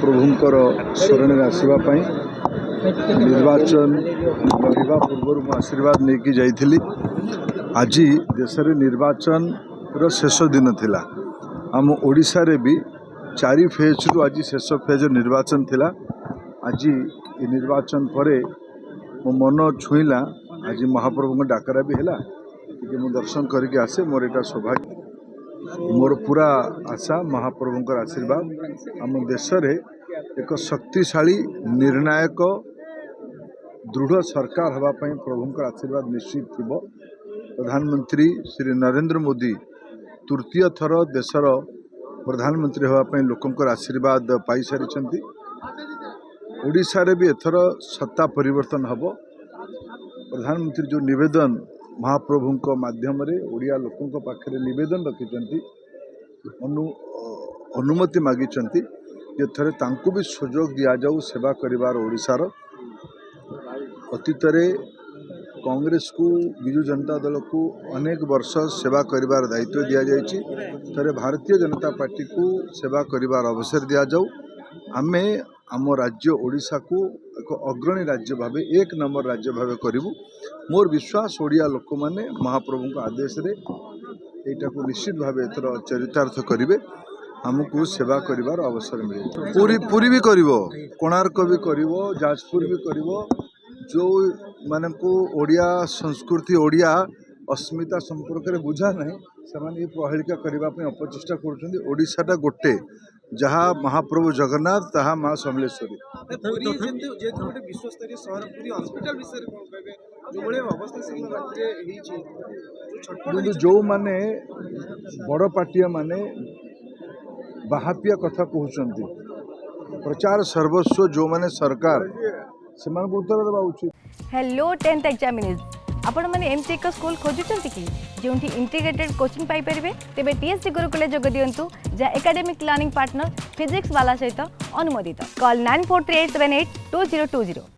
महाप्रभुंकर शरण आसवाई निर्वाचन लड़वा पूर्व आशीर्वाद नहीं कि जाइली। आज देश में निर्वाचन शेष दिन थिला। आम ओडिशा रे भी 4 फेज रु आज शेष फेज निर्वाचन थिला। आज ये निर्वाचन परे मो मन छुईला। आज महाप्रभु डाकरा भी है कि मु दर्शन करके आसे। मोर एटा सौभाग्य। मोर पूरा आशा महाप्रभुंकर आशीर्वाद आम देश रे एक शक्तिशाली निर्णायक दृढ़ सरकार हवापाई प्रभुंकर आशीर्वाद निश्चित थिबो। प्रधानमंत्री श्री नरेंद्र मोदी तृतीय थर देशर प्रधानमंत्री हवापाई लोकंकर आशीर्वाद पाई सारी। ओडिशा रे भी एथर सत्ता परिवर्तन हबो। प्रधानमंत्री जो निवेदन महाप्रभु माध्यम ओडिया लोकों पाखे निवेदन रखिंट अनुमति मागिंट जे थे तांकु भी सुजोग दि जाऊ सेवा करिवार। ओडिशार अतीत कांग्रेस को विजु जनता दल को अनेक वर्ष सेवा करिवार दायित्व दि जाइए। थे भारतीय जनता पार्टी को सेवा करिवार अवसर दि जाऊ। आमे आम राज्य ओडिशा को एक अग्रणी राज्य भाव 1 नंबर राज्य भाव करूँ। मोर विश्वास ओडिया लोक माने महाप्रभु आदेश रे एटा को निश्चित भाव एथर चरितार्थ करेंगे। आमको सेवा करिवार अवसर मिले। पूरी भी करिवो, कोणार्क भी करिवो, जाजपुर भी करिवो। जो माने को ओडिया संस्कृति ओडिया अस्मिता संपर्क में बुझा नहीं से प्रहेलिका करने अपचेषा कर। ओडिशाटा गोटे जहाँ महाप्रभु जगन्नाथ तहा माँ समलेश्वरी। जो माने बड़ पाटिया माने बाहापिया कथा कहते प्रचार सर्वस्व जो माने सरकार से उत्तर देवा उचित। हेलो 10th एग्जामिनीज आपण मैंने एमती एक स्कूल खोजुंट कि जो इंटीग्रेटेड कोचिंग पाई परिबे तेबे टीएससी गुरुकुल जोग दियंतु जहाँ एकेडमिक लर्निंग पार्टनर फिजिक्स वाला सहित अनुमोदित। कॉल 9438782020।